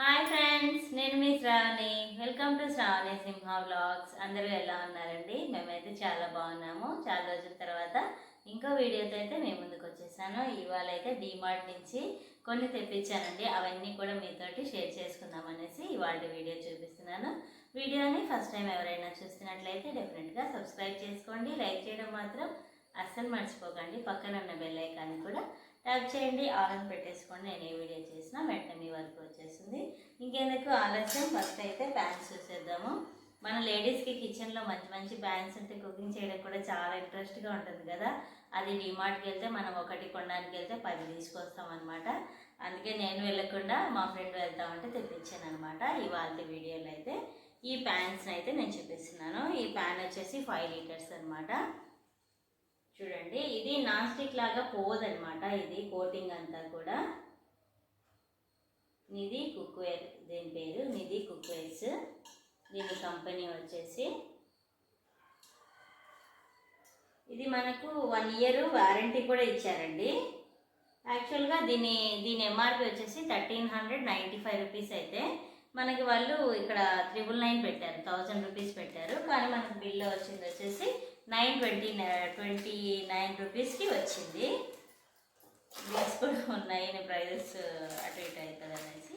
Hi friends, నేను మీ Shravani. Welcome to Shravani Simha vlogs. అందరూ ఎలా ఉన్నారండి? మేమైతే చాలా బాగున్నాము. చాలా రోజుల తర్వాత ఇంకో వీడియోతో అయితే మేము ముందుకు వచ్చేసాను. ఇవాళ అయితే డీమార్ట్ నుంచి కొన్ని తెప్పించానండి. అవన్నీ కూడా మీతోటి షేర్ చేసుకుందాం అనేసి ఇవాళ వీడియో చూపిస్తున్నాను. వీడియోని ఫస్ట్ టైం ఎవరైనా చూస్తున్నట్లయితే డెఫినెట్గా సబ్స్క్రైబ్ చేసుకోండి. లైక్ చేయడం మాత్రం అస్సలు మర్చిపోకండి. పక్కన ఉన్న బెల్ ఐకాన్ని కూడా ట్యాప్ చేయండి, ఆల్ అని పెట్టేసుకోండి. నేను ఏ వీడియో చేసినా వెంటనే మీ వరకు వచ్చేస్తుంది. ఇంకెందుకు ఆలస్యం, ఫస్ట్ అయితే ప్యాన్స్ చూసేద్దాము. మన లేడీస్కి కిచెన్లో మంచి మంచి ప్యాన్స్ ఉంటే కుకింగ్ చేయడం కూడా చాలా ఇంట్రెస్ట్గా ఉంటుంది కదా. అది డిమార్ట్కి వెళ్తే మనం ఒకటి కొనడానికి వెళ్తే 10 తీసుకొస్తాం అనమాట. అందుకే నేను వెళ్ళకుండా మా ఫ్రెండ్ వెళ్తామంటే తెప్పించాను అనమాట. ఇవాళ వీడియోలో అయితే ఈ ప్యాన్స్ని అయితే నేను చూపిస్తున్నాను. ఈ ప్యాన్ వచ్చేసి 5 లీటర్స్ అనమాట. చూడండి, ఇది నాన్ స్టిక్ లాగా పోదనమాట. ఇది కోటింగ్ అంతా కూడా నిధి కుక్వేర్, దీని పేరు నిధి కుక్వేర్స్. దీని కంపెనీ వచ్చేసి ఇది మనకు 1 ఇయర్ వారంటీ కూడా ఇచ్చారండి. యాక్చువల్గా దీని ఎంఆర్పి వచ్చేసి 1395 రూపీస్. అయితే మనకి వాళ్ళు ఇక్కడ 999 పెట్టారు, 1000 రూపీస్ పెట్టారు. కానీ మనకు బిల్లు వచ్చింది వచ్చేసి 929 రూపీస్కి వచ్చింది. బిల్స్ కూడా ఉన్నాయి, ప్రైజెస్ అటు ఇటు అవుతుంది అనేసి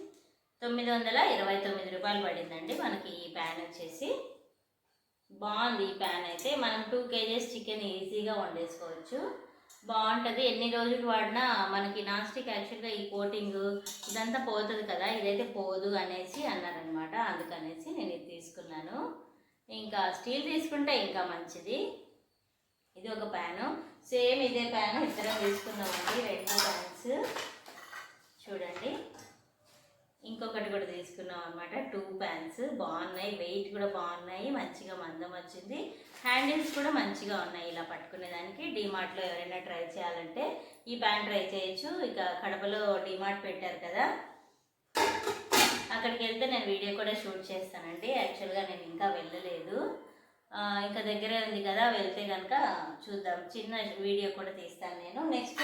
929 రూపాయలు పడిందండి మనకి ఈ ప్యాన్ వచ్చేసి. బాగుంది ఈ ప్యాన్ అయితే. మనం 2 kgs చికెన్ ఈజీగా వండేసుకోవచ్చు. బాగుంటుంది. ఎన్ని రోజులు వాడినా మనకి నాన్ స్టిక్ యాక్చువల్గా ఈ కోటింగ్ ఇదంతా పోతుంది కదా, ఇదైతే పోదు అనేసి అన్నారనమాట. అందుకనేసి నేను ఇది తీసుకున్నాను. ఇంకా స్టీల్ తీసుకుంటే ఇంకా మంచిది. ఇది ఒక ప్యాను, సేమ్ ఇదే ప్యాను ఇద్దరం తీసుకున్నామండి. 2 ప్యాన్స్ చూడండి. ఇంకొకటి కూడా తీసుకున్నాం అనమాట. 2 ప్యాన్స్ బాగున్నాయి, వెయిట్ కూడా బాగున్నాయి, మంచిగా మందం వచ్చింది. హ్యాండిల్స్ కూడా మంచిగా ఉన్నాయి ఇలా పట్టుకునేదానికి. డీమార్ట్లో ఎవరైనా ట్రై చేయాలంటే ఈ ప్యాన్ ట్రై చేయొచ్చు. ఇక కడపలో డీమార్ట్ పెట్టారు కదా, అక్కడికి వెళ్తే నేను వీడియో కూడా షూట్ చేస్తానండి. యాక్చువల్గా నేను ఇంకా వెళ్ళలేదు, ఇంకా దగ్గరే ఉంది కదా, వెళ్తే కనుక చూద్దాం, చిన్న వీడియో కూడా తీస్తాను నేను. నెక్స్ట్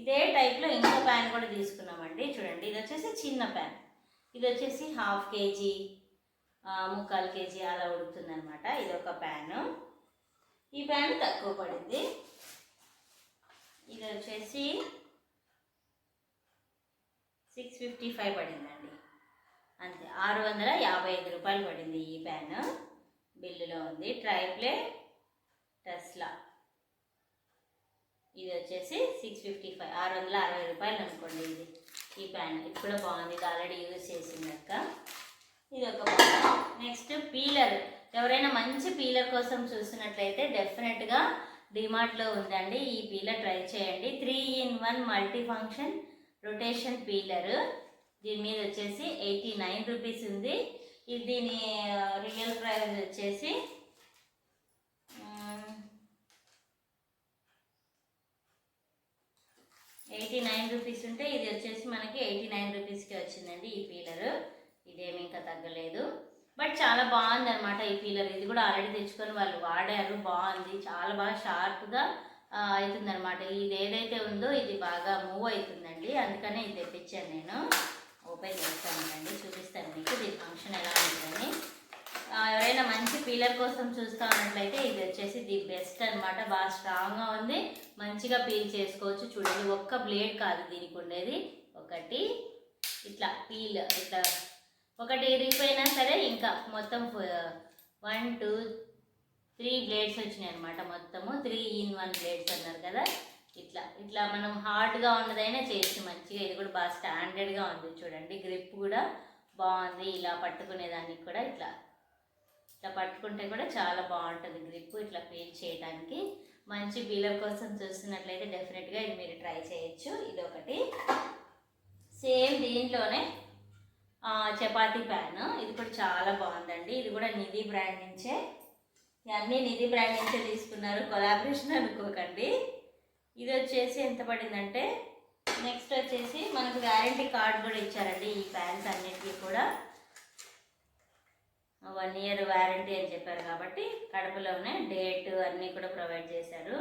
ఇదే టైప్లో ఇంకో ప్యాన్ కూడా తీసుకున్నామండి. చూడండి, ఇది వచ్చేసి చిన్న ప్యాన్. ఇది వచ్చేసి 1/2 kg 3/4 kg అలా ఉడుకుతుంది అనమాట. ఇది ఒక ప్యాను. ఈ ప్యాన్ తక్కువ పడింది. ఇది వచ్చేసి 655 పడిందండి, అంతే. 655 రూపాయలు పడింది ఈ ప్యాన్. బిల్లులో ఉంది. Tri-ply Tesla. ఇది వచ్చేసి 655, 660 రూపాయలు అనుకోండి. ఇది ఈ ప్యాన్ ఇది కూడా బాగుంది, ఇది ఆల్రెడీ యూజ్ చేసిందక్క. ఇది ఒక ప్యాన్. Next peeler. ఎవరైనా మంచి పీలర్ కోసం చూసినట్లయితే డెఫినెట్గా డిమార్ట్లో ఉందండి. ఈ పీలర్ ట్రై చేయండి. 3-in-1 multi function rotation peeler. దీని మీద వచ్చేసి 89 రూపీస్ ఉంది. ఇది దీని రియల్ ప్రైస్ వచ్చేసి 89 రూపీస్ ఉంటే ఇది వచ్చేసి మనకి 89 రూపీస్కి వచ్చిందండి ఈ పీలర్. ఇదేమి ఇంకా తగ్గలేదు, బట్ చాలా బాగుంది అనమాట ఈ పీలర్. ఇది కూడా ఆల్రెడీ తెచ్చుకొని వాళ్ళు వాడారు, బాగుంది, చాలా బాగా షార్ప్గా అవుతుంది అనమాట. ఇది ఏదైతే ఉందో ఇది బాగా మూవ్ అవుతుందండి, అందుకనే ఇది తెప్పించాను నేను. ఓపెన్ చేస్తానండి, చూపిస్తాను మీకు దీని ఫంక్షన్ ఎలా ఉంటుందని. ఎవరైనా మంచి పీలర్ కోసం చూస్తూ ఉన్నట్లయితే ఇది వచ్చేసి ది బెస్ట్ అనమాట. బాగా స్ట్రాంగ్గా ఉంది, మంచిగా పీల్ చేసుకోవచ్చు. చూడండి, ఒక్క బ్లేడ్ కాదు దీనికి ఉండేది, ఒకటి ఇట్లా పీల్, ఇట్లా ఒకటి ఇరిగిపోయినా సరే ఇంకా మొత్తం 1 2 3 బ్లేడ్స్ వచ్చినాయి అనమాట. మొత్తము 3-in-1 బ్లేడ్స్ అన్నారు కదా. ఇట్లా మనం హార్డ్గా ఉన్నదైనా చేయొచ్చు మంచిగా. ఇది కూడా బాగా స్టాండర్డ్గా ఉంది. చూడండి, గ్రిప్ కూడా బాగుంది. ఇలా పట్టుకునేదానికి కూడా ఇట్లా పట్టుకుంటే కూడా చాలా బాగుంటుంది గ్రిప్, ఇట్లా పీల్ చేయడానికి. మంచి పీలర్ కోసం చూస్తున్నట్లయితే డెఫినెట్గా ఇది మీరు ట్రై చేయొచ్చు. ఇది ఒకటి. సేమ్ దీంట్లోనే చపాతీ ప్యాన్. ఇది కూడా చాలా బాగుందండి. ఇది కూడా నిధి బ్రాండ్ నుంచే. అన్నీ నిధి బ్రాండ్ నుంచే తీసుకున్నారు, కొలాబరేషన్ అనుకోకండి. ఇది వచ్చేసి ఎంత పడిందంటే, నెక్స్ట్ వచ్చేసి మనకు వ్యారంటీ కార్డ్ కూడా ఇచ్చారండి ఈ ప్యాన్స్ అన్నిటికీ కూడా. 1 ఇయర్ వ్యారంటీ అని చెప్పారు కాబట్టి కడపలోనే డేట్ అన్నీ కూడా ప్రొవైడ్ చేశారు.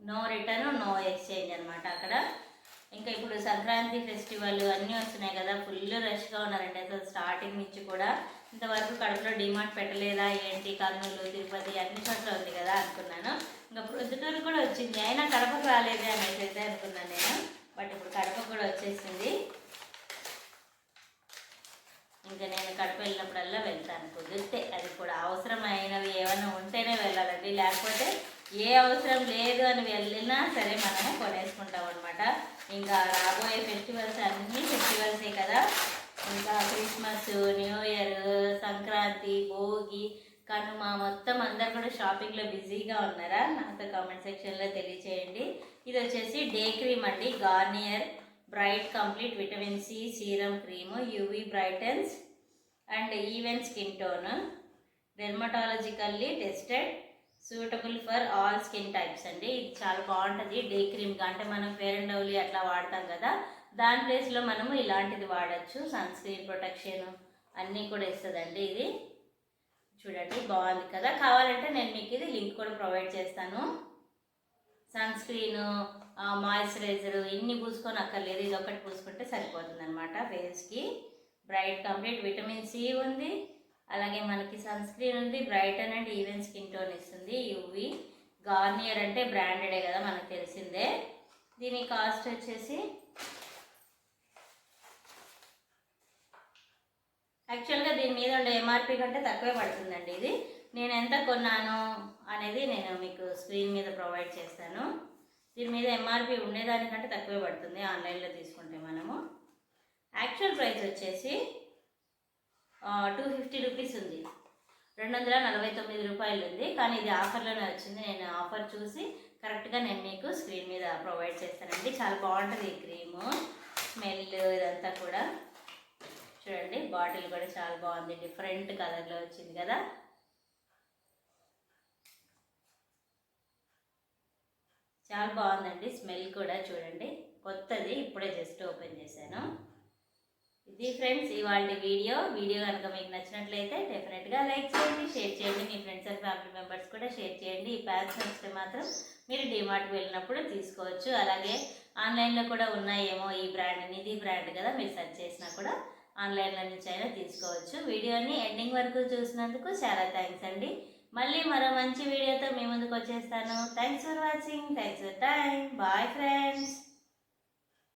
నో రిటర్న్, నో ఎక్స్చేంజ్ అనమాట. అక్కడ ఇంకా ఇప్పుడు సంక్రాంతి ఫెస్టివల్ అన్నీ వస్తున్నాయి కదా, ఫుల్ రష్గా ఉన్నారండి అసలు స్టార్టింగ్ నుంచి కూడా. ఇంతవరకు కడపలో డిమార్ట్ పెట్టలేదా ఏంటి, కర్నూలు తిరుపతి అన్ని చోట్ల ఉంది కదా అనుకున్నాను. ఇంకా ప్రొద్దుటూరు కూడా వచ్చింది, అయినా కడపకు రాలేదే అనేసి అయితే అనుకున్నాను నేను. బట్ ఇప్పుడు కడపకు కూడా వచ్చేసింది. ఇంకా నేను కడప వెళ్ళినప్పుడల్లా వెళ్తాను కుదిరితే. అది కూడా అవసరమైనవి ఏమైనా ఉంటేనే వెళ్ళాలండి, లేకపోతే ఏ అవసరం లేదు అని వెళ్ళినా సరే మనము కొనేసుకుంటాం అనమాట. ఇంకా రాబోయే ఫెస్టివల్స్ అన్నీ ఫెస్టివల్సే కదా, ఇంకా Christmas, new year, Sankranti, Bhogi, Kanuma మొత్తం అందరు కూడా షాపింగ్లో బిజీగా ఉన్నారా? నాతో కామెంట్ సెక్షన్లో తెలియచేయండి. ఇది వచ్చేసి డే క్రీమ్ అండి, Garnier bright complete vitamin C serum cream, UV brightens and even skin tone, dermatologically tested, suitable for all skin types అండి. ఇది చాలా బాగుంటుంది డే క్రీమ్గా. అంటే మనం ఫేర్ అండ్ లవ్లీ అట్లా వాడతాం కదా, దాని ప్లేస్లో మనము ఇలాంటిది వాడచ్చు. సన్ స్క్రీన్ ప్రొటెక్షన్ అన్నీ కూడా ఇస్తుందండి ఇది. చూడండి బాగుంది కదా. కావాలంటే నేను మీకు ఇది లింక్ కూడా ప్రొవైడ్ చేస్తాను. సన్ స్క్రీన్, మాయిశ్చరైజర్ ఇన్ని పూసుకొని అక్కర్లేదు, ఇది ఒకటి పూసుకుంటే సరిపోతుంది అనమాట ఫేస్కి. బ్రైట్ కంప్లీట్ విటమిన్ సి ఉంది, అలాగే మనకి సన్ స్క్రీన్ ఉంది, brighten and even skin tone ఇస్తుంది. యూవీ గార్నియర్ అంటే బ్రాండెడే కదా మనకు తెలిసిందే. దీని కాస్ట్ వచ్చేసి యాక్చువల్గా దీని మీద ఉండే ఎంఆర్పి కంటే తక్కువే పడుతుందండి. ఇది నేను ఎంత కొన్నాను అనేది నేను మీకు స్క్రీన్ మీద ప్రొవైడ్ చేస్తాను. దీని మీద ఎంఆర్పి ఉండేదానికంటే తక్కువే పడుతుంది ఆన్లైన్లో తీసుకుంటే మనము. యాక్చువల్ ప్రైస్ వచ్చేసి 250 రూపీస్ ఉంది, 249 రూపాయలు ఉంది. కానీ ఇది ఆఫర్లోనే వచ్చింది. నేను ఆఫర్ చూసి కరెక్ట్గా నేను మీకు స్క్రీన్ మీద ప్రొవైడ్ చేస్తానండి. చాలా బాగుంటుంది ఈ క్రీము, స్మెల్ ఇదంతా కూడా. చూడండి బాటిల్ కూడా చాలా బాగుంది, డిఫరెంట్ కలర్లో వచ్చింది కదా. చాలా బాగుందండి, స్మెల్ కూడా చూడండి కొత్తది, ఇప్పుడే జస్ట్ ఓపెన్ చేశాను. ఇది ఫ్రెండ్స్ ఇవాళ వీడియో కనుక మీకు నచ్చినట్లయితే డెఫినెట్గా లైక్ చేయండి, షేర్ చేయండి, మీ ఫ్రెండ్స్ అండ్ ఫ్యామిలీ మెంబర్స్ కూడా షేర్ చేయండి. ఈ ప్యాక్స్ నచ్చితే మాత్రం మీరు డిమార్ట్కి వెళ్ళినప్పుడు తీసుకోవచ్చు. అలాగే ఆన్లైన్లో కూడా ఉన్నాయేమో ఈ బ్రాండ్, ఇది బ్రాండ్ కదా, మీరు సెర్చ్ చేసినా కూడా ఆన్లైన్లో నుంచి అయినా తీసుకోవచ్చు. వీడియోని ఎండింగ్ వరకు చూసినందుకు చాలా థ్యాంక్స్ అండి. మళ్ళీ మరో మంచి వీడియోతో మీ ముందుకు వచ్చేస్తాను. Thanks for watching, thanks for time, bye friends.